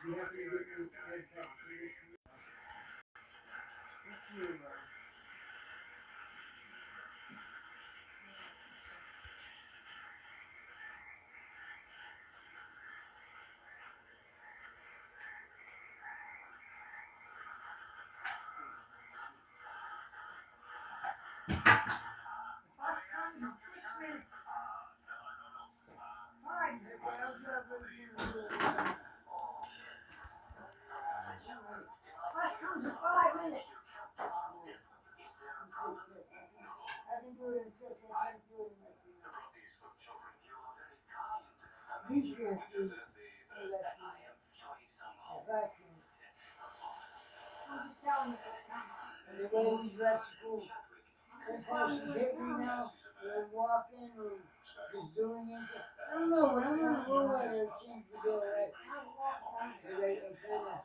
You have to get your head tattoo. Thank you. Bus comes in 6 minutes. Fine, I'll drive over to the bus comes in 5 minutes. I can do it in 6. I can't do it in less than that. You can't do it in less than that. If I can. I'm just telling you what comes. And the way he's left school. This person's hit me now. They're walking or just doing anything. I don't know, but I'm on the road right here. It seems to be alright. I'll walk down. It kind of.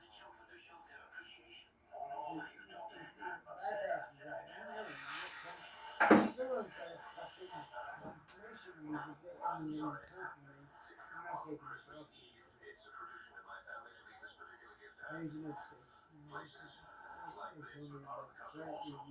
Bypasses right. I don't know. I still don't got a fucking information on me to get on the personally. I'm not taking this off. Raising up to. It's only about threat review.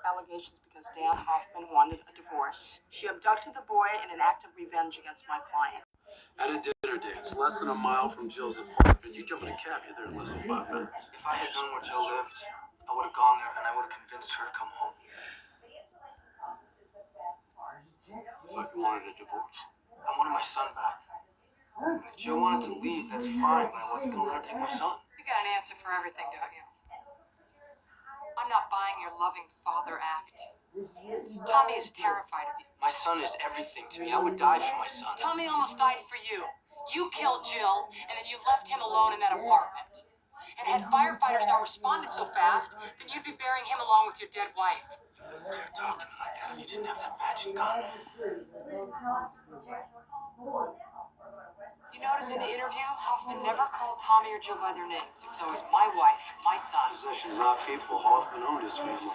Allegations because Dan Hoffman wanted a divorce. She abducted the boy in an act of revenge against my client. At a dinner dance, less than a mile from Jill's apartment. You jump in a cab, you're there in less than 5 minutes. If I had known where Jill lived, I would have gone there and I would have convinced her to come home. I thought you wanted a divorce. I wanted my son back. And if Jill wanted to leave, that's fine, but I wasn't going to let her take my son. You got an answer for everything, don't you? I'm not buying your loving father act. Tommy is terrified of you. My son is everything to me. I would die for my son. Tommy almost died for you. You killed Jill, and then you left him alone in that apartment. And had firefighters not responded so fast, then you'd be burying him along with your dead wife. You wouldn't dare talk to me like that if you didn't have that magic gun. You notice in the interview, Hoffman never called Tommy or Jill by their names. It was always my wife, my son. Possession's not people. Hoffman owned his family.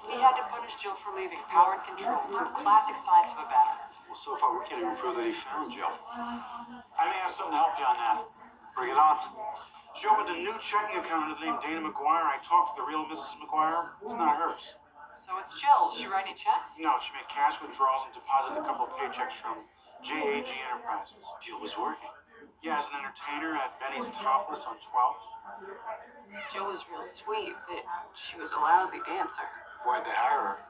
He had to punish Jill for leaving. Power and control. Two classic signs of a batterer. Well, so far we can't even prove that he found Jill. I may have something to help you on that. Bring it on. Jill with a new checking account under the name Dana McGuire. I talked to the real Mrs. McGuire. It's not hers. So it's Jill's. She write any checks? No, she made cash withdrawals and deposited a couple of paychecks from JAG Enterprises. Jill was working. Yeah, as an entertainer at Benny's Topless on 12th. Jill was real sweet, but she was a lousy dancer. Why'd they hire her?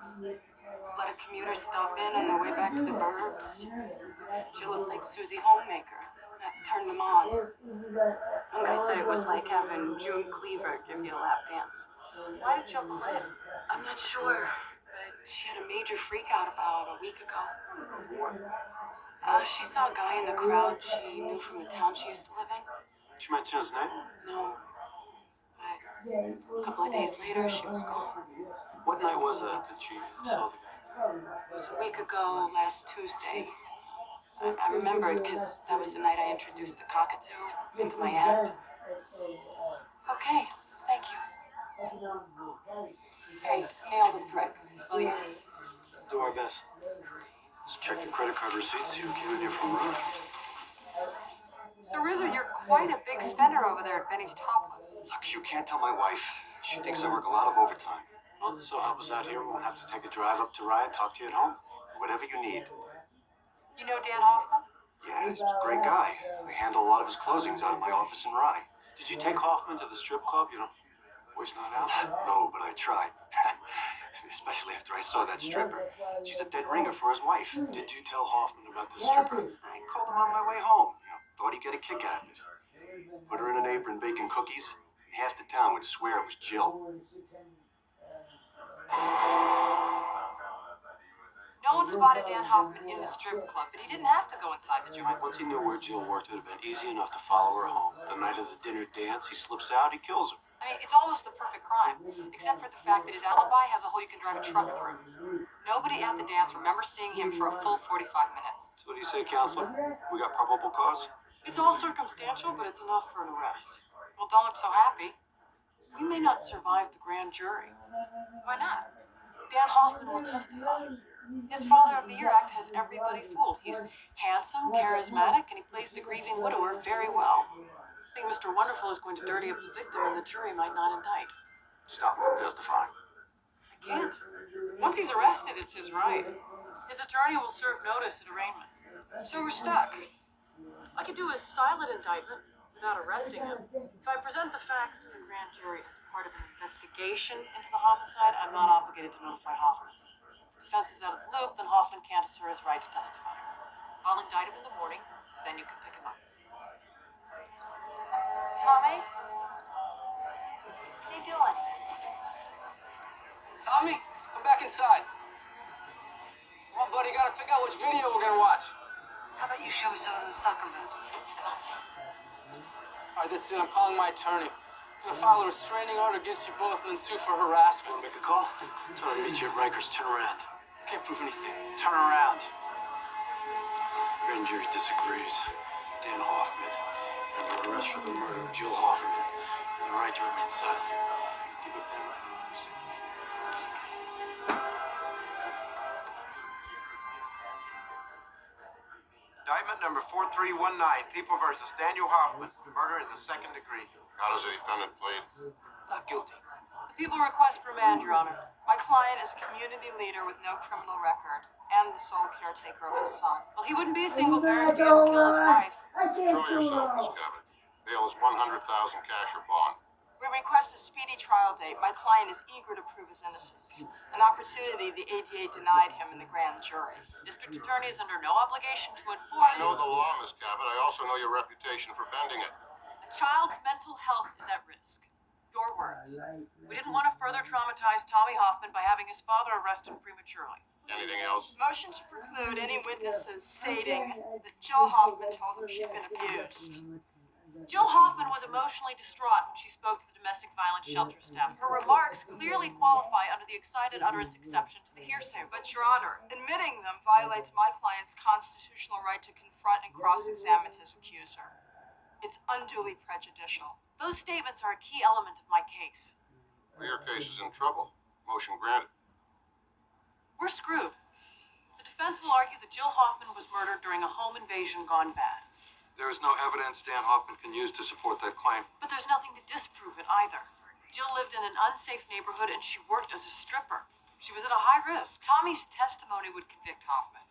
Let a commuter stop in on their way back to the burbs. Jill looked like Susie Homemaker. That turned them on. One guy said it was like having June Cleaver give you a lap dance. Why did Jill quit? I'm not sure, but she had a major freak out about a week ago. She saw a guy in the crowd she knew from the town she used to live in. She mentioned his name? No. A couple of days later, she was gone. What night was that you saw the guy? It was a week ago, last Tuesday. I remember it because that was the night I introduced the cockatoo into my aunt. Okay, thank you. Hey, nail the prick, will you? Do our best. Let's check the credit card receipts, see who came in here from work. So, Rizzo, you're quite a big spender over there at Benny's Topless. Look, you can't tell my wife. She thinks I work a lot of overtime. Well, so help us out here. We won't have to take a drive up to Rye and talk to you at home. Whatever you need. You know Dan Hoffman? Yeah, he's a great guy. I handle a lot of his closings out of my office in Rye. Did you take Hoffman to the strip club? You know, boys night out? No, but I tried. Especially after I saw that stripper. She's a dead ringer for his wife. Did you tell Hoffman about the stripper? I called him on my way home. Thought he'd get a kick out of it. Put her in an apron baking cookies. Half the town would swear it was Jill. No one spotted Dan Hoffman in the strip club, but he didn't have to go inside the joint. Once he knew where Jill worked, it would have been easy enough to follow her home. The night of the dinner dance, he slips out, he kills her. I mean, it's almost the perfect crime, except for the fact that his alibi has a hole you can drive a truck through. Nobody at the dance remembers seeing him for a full 45 minutes. So what do you say, counselor? We got probable cause? It's all circumstantial, but it's enough for an arrest. Well, don't look so happy. We may not survive the grand jury. Why not? Dan Hoffman will testify. His Father of the Year act has everybody fooled. He's handsome, charismatic, and he plays the grieving widower very well. I think Mr. Wonderful is going to dirty up the victim, and the jury might not indict. Stop him from testifying. I can't. Once he's arrested, it's his right. His attorney will serve notice at arraignment. So we're stuck. I could do a silent indictment without arresting him. If I present the facts to the grand jury as part of an investigation into the homicide, I'm not obligated to notify Hoffman. If the defense is out of the loop, then Hoffman can't assert his right to testify. I'll indict him in the morning, then you can pick him up. Tommy? What are you doing? Tommy, come back inside. Come on, buddy, gotta pick out which video we're gonna watch. How about you show me some of those soccer moves? All right, that's it. I'm calling my attorney. I'm gonna file a restraining order against you both and then sue for harassment. Make a call? Tell him to meet you at Rikers. Turn around. Can't prove anything. Turn around. Grand jury disagrees. Dan Hoffman. Under arrest for the murder of Jill Hoffman. And the right to remain silent. Give a pen right now. Indictment number 4319, People versus Daniel Hoffman, murder in the second degree. How does the defendant plead? Not guilty. The People request remand, Your Honor. My client is a community leader with no criminal record and the sole caretaker of his son. Well, he wouldn't be a single parent if he hadn't killed his wife. I can't Control do yourself, Miss it. Cabot. Bail is 100,000 cash or bond. We request a speedy trial date. My client is eager to prove his innocence. An opportunity the ADA denied him in the grand jury. District Attorney is under no obligation to I inform. know the law, Miss Cabot. I also know your reputation for bending it. A child's mental health is at risk. Your words. We didn't want to further traumatize Tommy Hoffman by having his father arrested prematurely. Anything else? Motion to preclude any witnesses stating that Jill Hoffman told him she'd been abused. Jill Hoffman was emotionally distraught when she spoke to the domestic violence shelter staff. Her remarks clearly qualify under the excited utterance exception to the hearsay rule. But, Your Honor, admitting them violates my client's constitutional right to confront and cross-examine his accuser. It's unduly prejudicial. Those statements are a key element of my case. Well, your case is in trouble. Motion granted. We're screwed. The defense will argue that Jill Hoffman was murdered during a home invasion gone bad. There is no evidence Dan Hoffman can use to support that claim. But there's nothing to disprove it either. Jill lived in an unsafe neighborhood and she worked as a stripper. She was at a high risk. Tommy's testimony would convict Hoffman.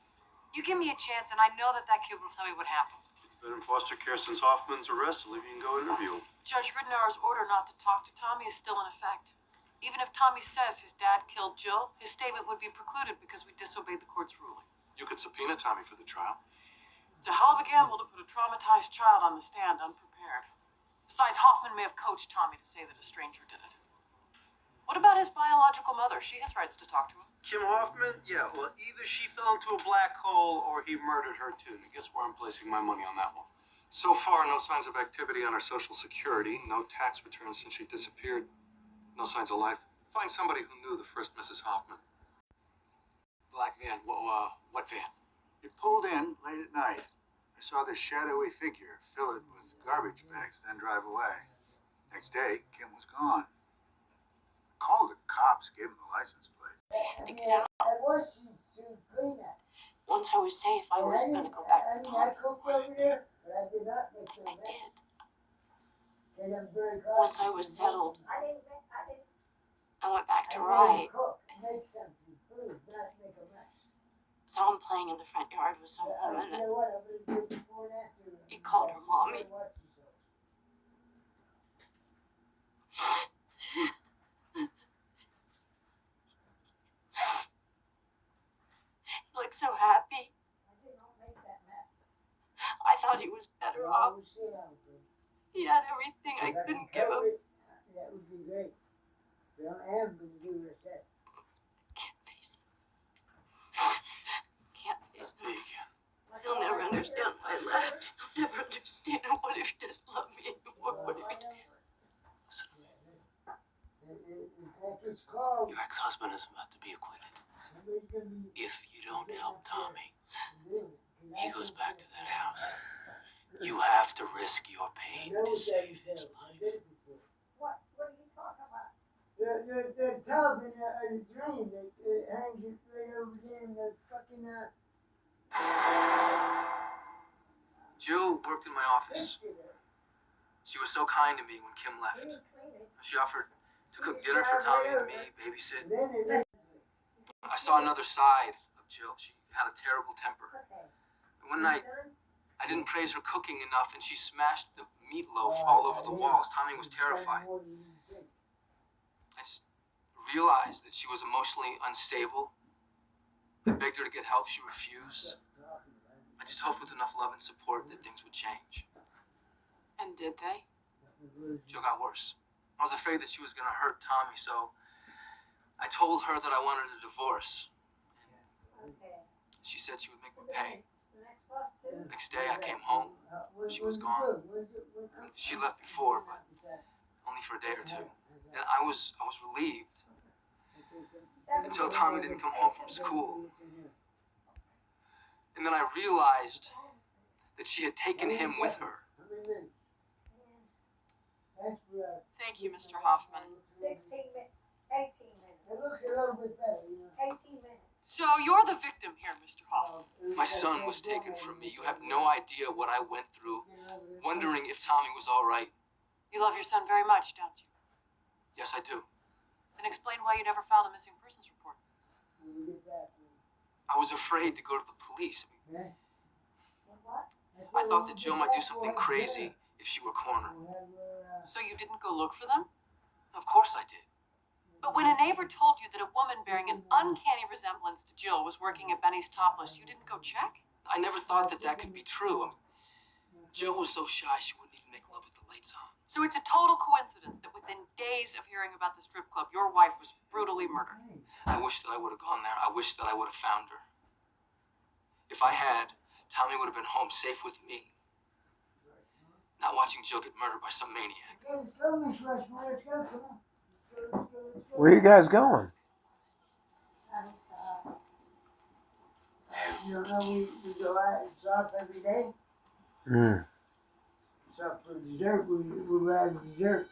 You give me a chance and I know that kid will tell me what happened. He's been in foster care since Hoffman's arrest. I'll leave you and go interview him. Judge Ridenour's order not to talk to Tommy is still in effect. Even if Tommy says his dad killed Jill, his statement would be precluded because we disobeyed the court's ruling. You could subpoena Tommy for the trial. It's a hell of a gamble to put a traumatized child on the stand unprepared. Besides, Hoffman may have coached Tommy to say that a stranger did it. What about his biological mother? She has rights to talk to him. Kim Hoffman? Yeah, well, either she fell into a black hole or he murdered her too. I guess where I'm placing my money on that one. So far, no signs of activity on her Social Security, no tax returns since she disappeared, no signs of life. Find somebody who knew the first Mrs. Hoffman. Black van. What van? It pulled in late at night. I saw this shadowy figure fill it with garbage bags, then drive away. Next day, Kim was gone. I called the cops, gave them the license plate. To get out. I watched you to clean that. Once I was safe, I was gonna go back to I Tommy. cooked over there, but I did not make them I that. did. And I'm very Once I was settled, I didn't I went back to I Rye. cook, make something, food, not make a mess. Saw him playing in the front yard with some You woman. know what, I'm gonna do before and after. He called her mommy. Watch yourself. He looked so happy. I thought he was better off. Oh, shit, I was good. He had everything I couldn't give him. That would be great. But I am gonna do what I said. Can't face it. Can't face it. He'll never understand why I left. He'll never understand. What if he doesn't love me anymore? What if he It's called. Your ex-husband is about to be acquitted. Somebody's gonna be. If you don't help Tommy, he goes back to that house. You have to risk your pain to save his life. What are you talking about? The tub in the drain that hangs it right over there in the fucking Jill worked in my office. She was so kind to me when Kim left. She offered to cook dinner for Tommy and me, babysit. I saw another side of Jill. She had a terrible temper. And one night, I didn't praise her cooking enough, and she smashed the meatloaf all over the walls. Tommy was terrified. I just realized that she was emotionally unstable. I begged her to get help. She refused. I just hoped with enough love and support that things would change. And did they? Jill got worse. I was afraid that she was going to hurt Tommy, so I told her that I wanted a divorce. She said she would make me pay. The next day I came home. She was gone. She left before, but only for a day or two. And I was relieved until Tommy didn't come home from school. And then I realized that she had taken him with her. Thank you, Mr. Hoffman. 16 minutes, 18 minutes. It looks a little bit better, you know. 18 minutes. So you're the victim here, Mr. Hoffman. My son was taken from me. You have no idea what I went through, wondering if Tommy was all right. You love your son very much, don't you? Yes, I do. Then explain why you never filed a missing persons report. We'll get that. I was afraid to go to the police. Okay? I thought that Jill might do something crazy if she were cornered. So you didn't go look for them? Of course I did. But when a neighbor told you that a woman bearing an uncanny resemblance to Jill was working at Benny's Topless, you didn't go check? I never thought that that could be true. Jill was so shy she wouldn't even make love with the lights on. So it's a total coincidence that within days of hearing about the strip club, your wife was brutally murdered. I wish that I would have gone there. I wish that I would have found her. If I had, Tommy would have been home safe with me. Not watching Jill get murdered by some maniac. Let's go, Miss Rushmore. Let's go. Come on. Let's go. Where you guys going? You don't know we go out and shop every day? Mm. Shop for dessert. We buy dessert.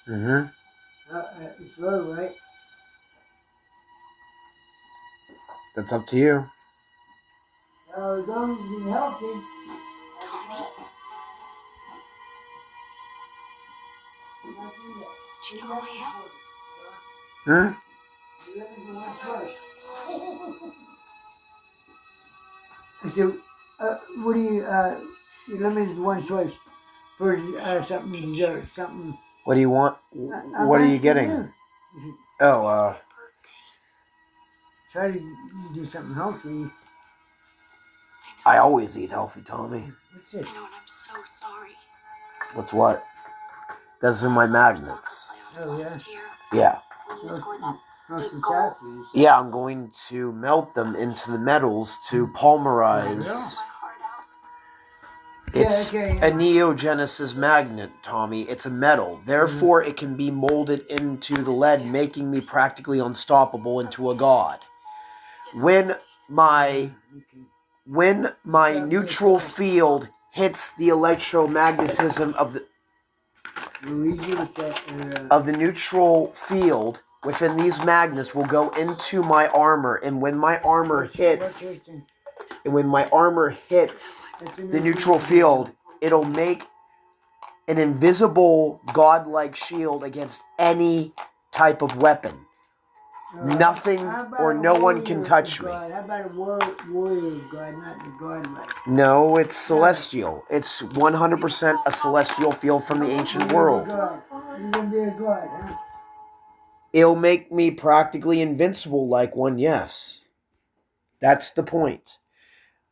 Mm-hmm. It's low, right? That's up to you. As long as you're healthy. Do you know who I Hmm? am? You're looking for one choice. So, what do you're limited to one choice for something dessert, something. What do you want? What are you getting? Oh, Try to do something healthy. I always eat healthy, Tommy. What's this? I know, and I'm so sorry. What's what? Those are my magnets. Oh, yeah. Yeah. When you scored that Most big of goal. the Yeah, I'm going to melt them into the metals to polymerize. My heart out. It's Yeah, okay. a Neogenesis magnet, Tommy. It's a metal. Therefore, it can be molded into the lead, making me practically unstoppable into a god. When my neutral field hits the electromagnetism of the neutral field within these magnets will go into my armor, and when my armor hits the neutral field, it'll make an invisible godlike shield against any type of weapon. Nothing or no one can touch me. How about a warrior god, not the godlike? No, it's celestial. It's 100% a celestial field from the ancient world. You're gonna be a god, huh? It'll make me practically invincible like one, yes. That's the point.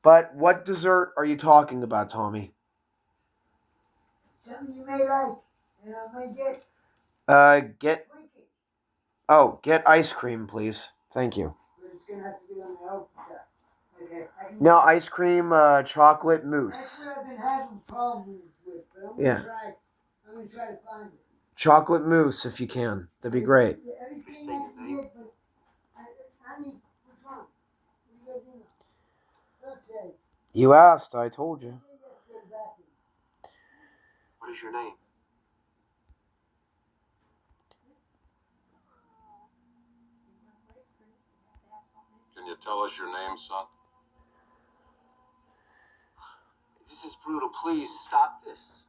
But what dessert are you talking about, Tommy? Something you may like, and I may get. Get ice cream, please. Thank you. But it's gonna have to be on the healthy side. Okay. No, ice cream, chocolate mousse. That's what I've been having problems with, but I'm gonna try to find it. Chocolate mousse, if you can. That'd be great. Everything I can get, but honey, what's wrong? What are you guys doing? Okay. You asked, I told you. What is your name? Can you tell us your name, son? This is brutal. Please stop this.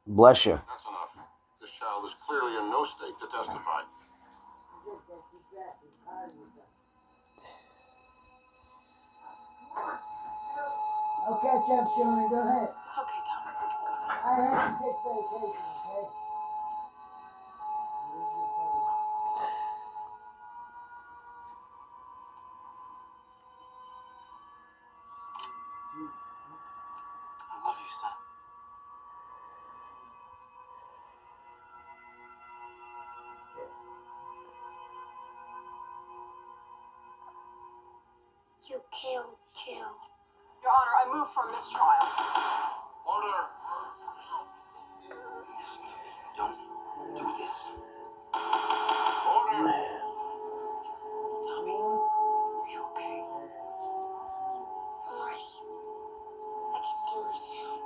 Bless you. That's enough. This child is clearly in no state to testify. I'll catch up soon. Go ahead. It's okay, Tom. We can go now. I have to take vacation, okay? I love you, son. You killed Jill. Your Honor, I move for mistrial. Order! Listen to me. Don't do this. Order! Tommy, are you okay? I'm ready. I can do it now.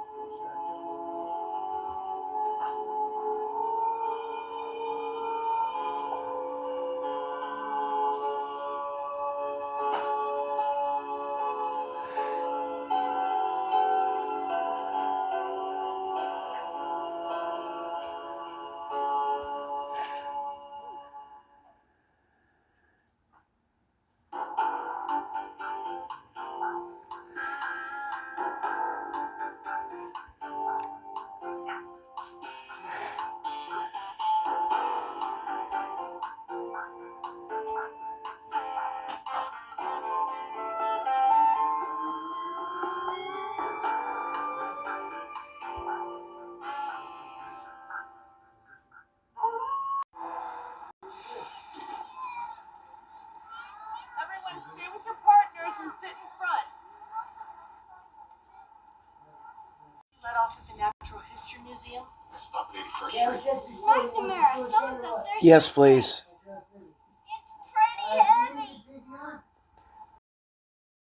sit in front. Let off at the Natural History Museum. Stop at 81st Yeah, Street. that's just McNamara, some of them, they're Yes, please.